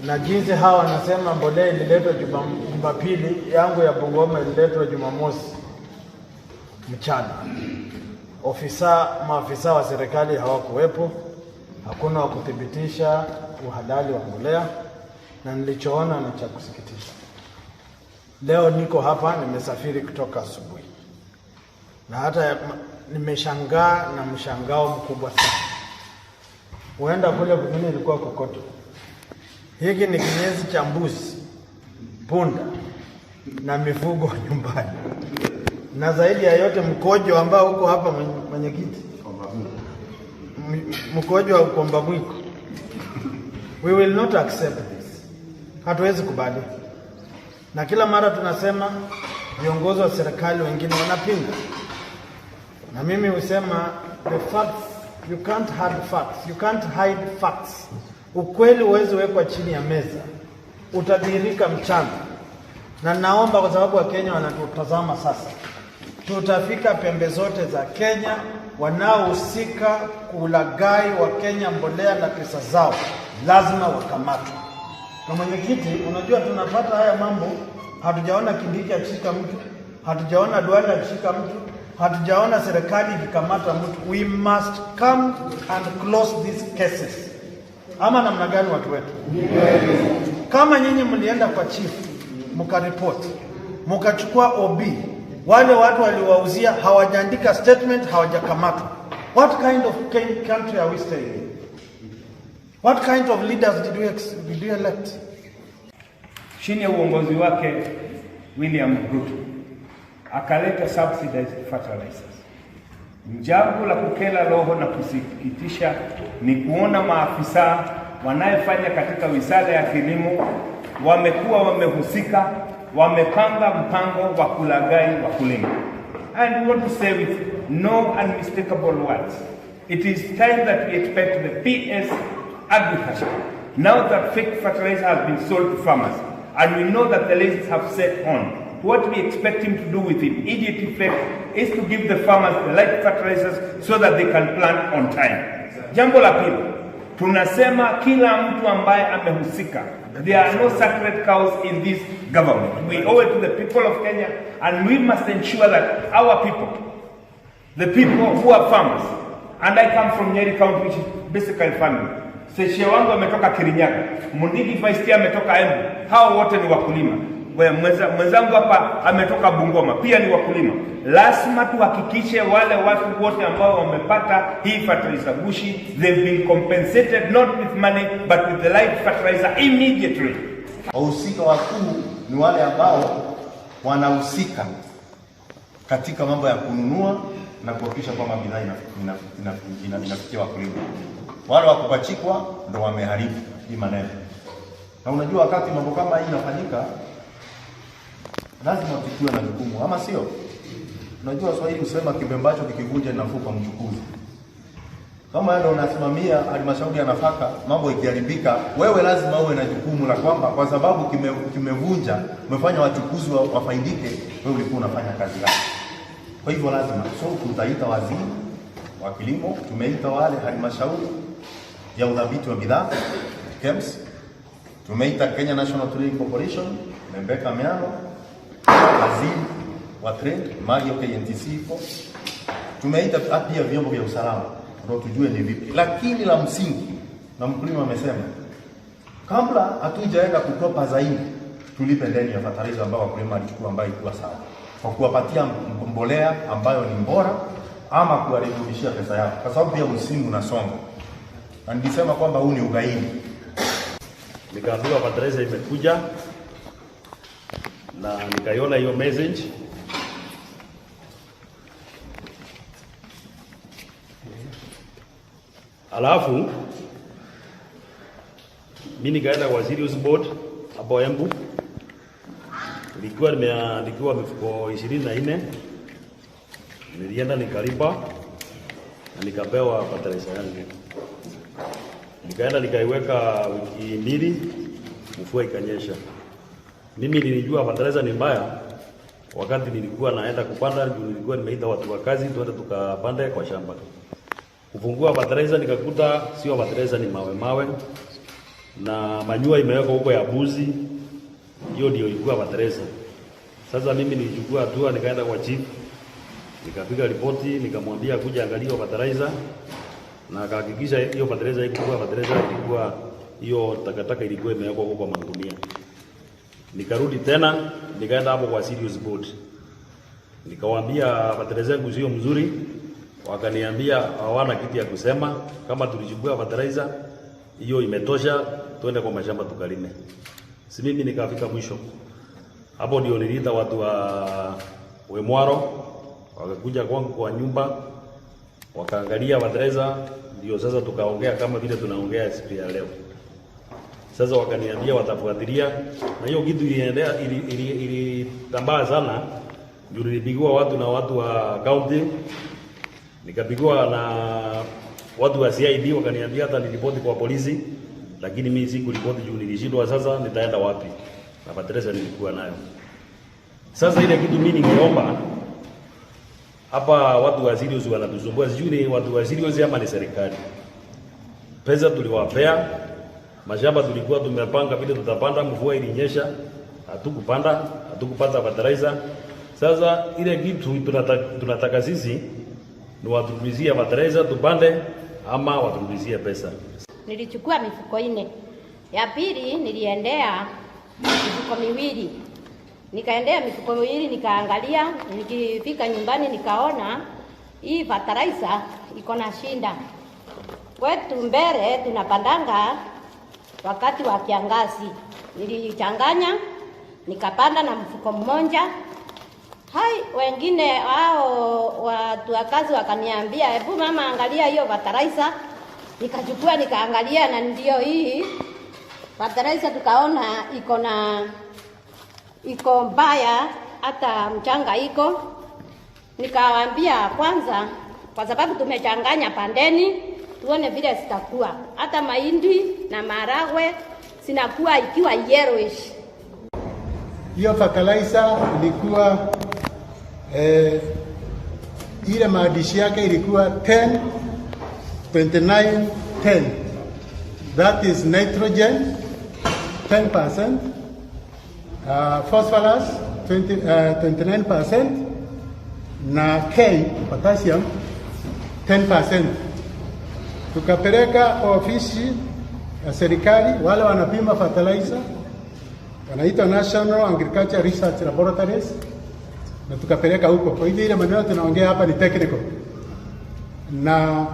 na jinsi hawa wanasema mbolea ililetwa Jumapili, yangu ya Bungoma ililetwa Jumamosi mchana. Maafisa wa serikali hawakuwepo, hakuna wa kuthibitisha uhalali wa mbolea, na nilichoona ni cha kusikitisha. Leo niko hapa, nimesafiri kutoka asubuhi, na hata nimeshangaa na mshangao mkubwa sana. Huenda kule kwingine ilikuwa kokoto. Hiki ni kinyesi cha mbuzi, punda na mifugo nyumbani, na zaidi ya yote mkojo ambao uko hapa, mwenyekiti, mkojo wa Komba Mwiko. We will not accept this. Hatuwezi kubali. Na kila mara tunasema viongozi wa serikali wengine wanapinga, na mimi husema the facts, you can't hide facts, you can't hide facts. Ukweli huwezi wekwa chini ya meza, utadhihirika mchana. Na naomba, kwa sababu Wakenya wanatutazama sasa, tutafika pembe zote za Kenya, wanaohusika kulaghai Wakenya mbolea na pesa zao lazima wakamatwe. Na mwenyekiti, unajua tunapata haya mambo, hatujaona Kindiki akishika mtu, hatujaona Duale akishika mtu, hatujaona serikali ikikamata mtu. We must come and close these cases. Ama namna gani watu wetu? Kama nyinyi mlienda kwa chief mkaripoti, mkachukua OB, wale watu waliwauzia hawajaandika statement, hawajakamatwa, what kind of country are we staying in? What kind of leaders did we elect? Chini ya uongozi wake William Ruto akaleta subsidized fertilizers. Jambo la kukela roho na kusikitisha ni kuona maafisa wanayefanya katika wizara ya kilimo wamekuwa wamehusika, wamepanga mpango wa kulaghai wakulima. And we want to say with no unmistakable words, it is time that we expect the PS Agriculture, now that fake fertilizer has been sold to farmers, and we know that the ladies have set on, what we expect him to do with immediate effect is to give the farmers the right fertilizers so that they can plant on time. Jambo la pili, tunasema kila mtu ambaye amehusika. There are no sacred cows in this government. We owe it to the people of Kenya, and we must ensure that our people, the people who are farmers, and I come from Nyeri County, which is basically farming. Seshia wangu ametoka Kirinyaga, Mundigi Faistia ametoka Embu, hao wote ni wakulima. Mwenzangu hapa ametoka Bungoma, pia ni wakulima. Lazima tuhakikishe wale watu wote ambao wamepata hii fertilizer gushi, they've been compensated not with money but with the right fertilizer immediately. Wahusika wakuu ni wale ambao wanahusika katika mambo ya kununua na kuhakikisha kwamba bidhaa inafikia wakulima. Wale wakupachikwa ndo wameharibu hii maneno. Na unajua wakati mambo kama hii inafanyika, lazima tuchukue na jukumu, ama sio? Unajua Swahili husema kibembacho kikivunja inafupa mchukuzi. Kama wewe unasimamia halmashauri ya nafaka, mambo ikiharibika, wewe lazima uwe na jukumu la kwamba kwa sababu kimevunja, umefanya wachukuzi wafaidike, wewe ulikuwa unafanya kazi yako. Kwa hivyo lazima tutaita waziri wa kilimo, tumeita wale halmashauri ya udhibiti wa bidhaa KEMS, tumeita Kenya National Trade Corporation, Rebecca Miano, waziri wa trade Mario KNTC ipo, tumeita pia vyombo vya usalama ndio tujue ni vipi. Lakini la msingi, na mkulima amesema, kabla hatujaenda kukopa zaidi, tulipe ndani ya fertilizer ambao wakulima alichukua ambayo ilikuwa sawa, kwa kuwapatia mbolea ambayo ni bora ama kuwarudishia pesa yao, kwa sababu pia msimu unasonga. Na nilisema kwamba huu ni ugaidi. Nikaambiwa fertilizer imekuja na nikaiona hiyo message. Alafu mimi nikaenda kwa Serious Board hapo Embu. Nilikuwa nimeandikiwa mifuko 24. Nilienda nikalipa na nikapewa fertilizer yangu. Nikaenda nikaiweka wiki mbili, mvua ikanyesha. Mimi nilijua fertilizer ni mbaya wakati nilikuwa naenda kupanda, nilikuwa nimeita watu wa kazi tuende tukapande kwa shamba. Kufungua fertilizer nikakuta sio fertilizer, ni mawe. na manyua imewekwa huko ya buzi, hiyo ndio ilikuwa fertilizer. Sasa mimi nilichukua hatua, nikaenda kwa chief, nikapiga ripoti, nikamwambia kuja angalia fertilizer, na akahakikisha hiyo fertilizer ilikuwa hiyo takataka ilikuwa imewekwa huko kwa magunia. Nikarudi tena, nikaenda hapo kwa Sirius Board, nikawaambia fertilizer yangu sio mzuri. Wakaniambia hawana kitu ya kusema, kama tulichukua fertilizer hiyo imetosha, twende kwa mashamba tukalime. Si mimi nikafika mwisho. Hapo ndio niliita watu wa Wemwaro, wakakuja kwangu kwa nyumba, wakaangalia fertilizer, ndio sasa tukaongea kama vile tunaongea siku ya leo. Sasa wakaniambia watafuatilia, na hiyo kitu ilitambaa sana. Ndio nilipigiwa watu na watu wa county, nikapigwa na watu wa CID, wakaniambia hata nilipoti kwa polisi, lakini mimi sikuripoti juu nilishindwa. Sasa nitaenda wapi na fertilizer nilikuwa nayo? Sasa ile kitu mimi ningeomba hapa, watu wa Sirius wanatusumbua, sijui ni watu wa Sirius ama ni serikali. Pesa tuliwapea, mashamba tulikuwa tumepanga vile tutapanda, mvua ilinyesha, hatukupata fertilizer. Sasa ile kitu tunataka sisi ni waturudizie fertilizer tupande, ama waturudizie pesa. Nilichukua mifuko 4. Ya pili niliendea mifuko 2. Nikaendea mifuko 2 nikaangalia, nikifika nyumbani nikaona hii fertilizer iko na shinda. Kwetu mbele tunapandanga wakati wa kiangazi. Nilichanganya nikapanda na mfuko mmoja. Wengine wao watu wa kazi wakaniambia, hebu mama angalia hiyo fertilizer. Nikachukua nikaangalia, na ndio hii fertilizer tukaona iko mbaya, hata mchanga iko. Nikawaambia kwanza, kwa sababu tumechanganya, pandeni tuone vile zitakuwa. Hata mahindi na maharagwe zinakuwa ikiwa yellowish. Hiyo fertilizer ilikuwa ile maandishi yake ilikuwa 10 29 10. That is nitrogen 10%, phosphorus 29%, na K potassium 10%. Tukapeleka kwa ofisi ya serikali, wale wanapima fertilizer wanaitwa National Agriculture Research Laboratories, na tukapeleka huko. Kwa hivyo ile maneno tunaongea hapa ni technical, na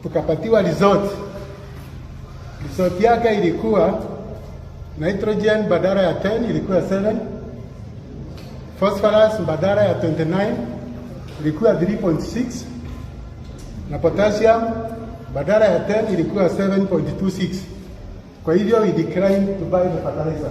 tukapatiwa result. Result yake ilikuwa nitrogen badala ya 10 ilikuwa 7, phosphorus badala ya 29 ilikuwa 3.6, na potassium badala ya 10 ilikuwa 7.26. Kwa hivyo we declined to buy the fertilizer.